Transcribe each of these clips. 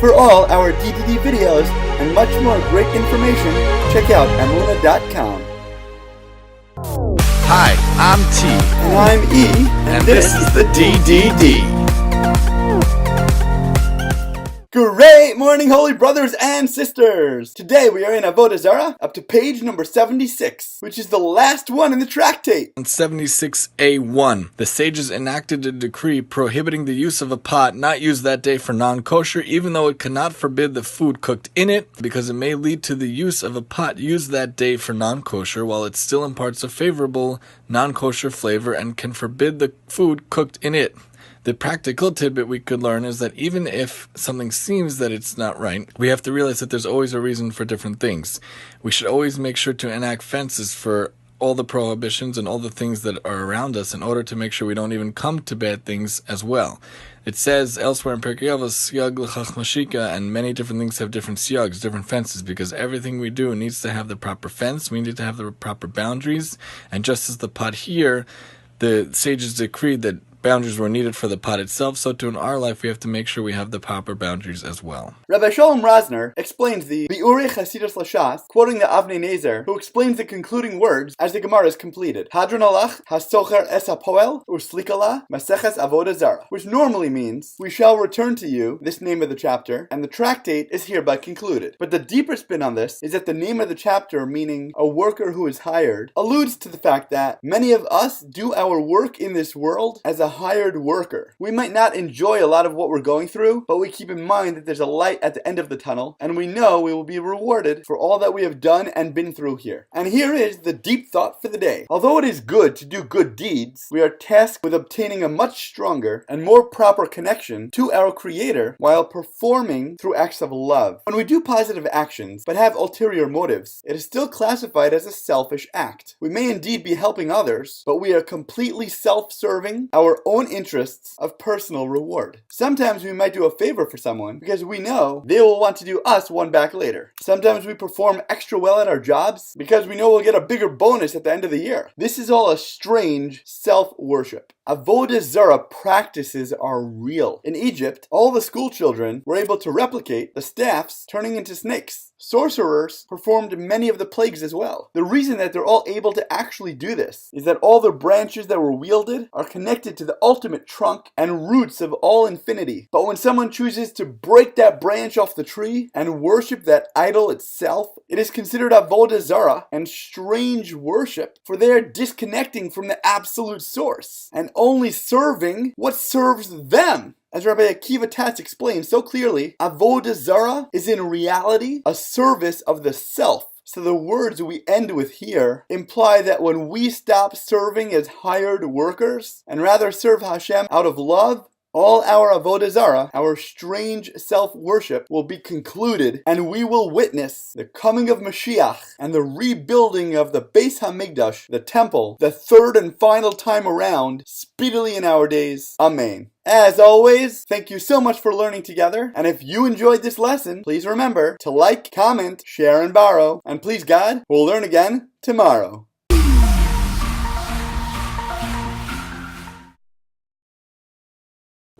For all our DDD videos and much more great information, check out Amunah.com. Hi, I'm T. And I'm E. And this is the DDD. Great morning, holy brothers and sisters! Today we are in AvodahZara up to page number 76, which is the last one in the tractate. On 76a1, the sages enacted a decree prohibiting the use of a pot not used that day for non-kosher, even though it cannot forbid the food cooked in it, because it may lead to the use of a pot used that day for non-kosher, while it still imparts a favorable non-kosher flavor and can forbid the food cooked in it. The practical tidbit we could learn is that even if something seems that it's not right, we have to realize that there's always a reason for different things. We should always make sure to enact fences for all the prohibitions and all the things that are around us in order to make sure we don't even come to bad things as well. It says elsewhere in Pirkei Avos, siyag l'chach mashika, and many different things have different siyags, different fences, because everything we do needs to have the proper fence, we need to have the proper boundaries, and just as the pot here, the sages decreed that boundaries were needed for the pot itself, so too in our life we have to make sure we have the proper boundaries as well. Rabbi Shalom Rosner explains the Biurei Chasidus Lashas, quoting the Avnei Nezer, who explains the concluding words as the Gemara is completed. Hadron alach hasocher es hapoel uslikala maseches AvodahZara, which normally means, we shall return to you, this name of the chapter, and the tractate is hereby concluded. But the deeper spin on this is that the name of the chapter, meaning a worker who is hired, alludes to the fact that many of us do our work in this world as a hired worker. We might not enjoy a lot of what we're going through, but we keep in mind that there's a light at the end of the tunnel, and we know we will be rewarded for all that we have done and been through here. And here is the deep thought for the day. Although it is good to do good deeds, we are tasked with obtaining a much stronger and more proper connection to our Creator while performing through acts of love. When we do positive actions, but have ulterior motives, it is still classified as a selfish act. We may indeed be helping others, but we are completely self-serving, our own interests of personal reward. Sometimes we might do a favor for someone because we know they will want to do us one back later. Sometimes we perform extra well at our jobs because we know we'll get a bigger bonus at the end of the year. This is all a strange self-worship. AvodahZara practices are real. In Egypt, all the school children were able to replicate the staffs turning into snakes. Sorcerers performed many of the plagues as well. The reason that they're all able to actually do this is that all the branches that were wielded are connected to the ultimate trunk and roots of all infinity. But when someone chooses to break that branch off the tree and worship that idol itself, it is considered AvodahZara and strange worship, for they are disconnecting from the absolute source and only serving what serves them. As Rabbi Akiva Tatz explains so clearly, AvodahZara is in reality a service of the self. So the words we end with here imply that when we stop serving as hired workers and rather serve Hashem out of love, all our AvodahZara, our strange self-worship, will be concluded, and we will witness the coming of Mashiach and the rebuilding of the Beis HaMikdash, the temple, the third and final time around, speedily in our days. Amen. As always, thank you so much for learning together, and if you enjoyed this lesson, please remember to like, comment, share, and borrow, and please God, we'll learn again tomorrow.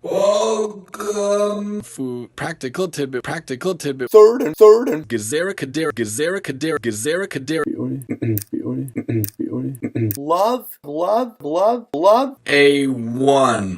Welcome. Food. Practical tidbit. Third and Gezerah Kadera. love. A1.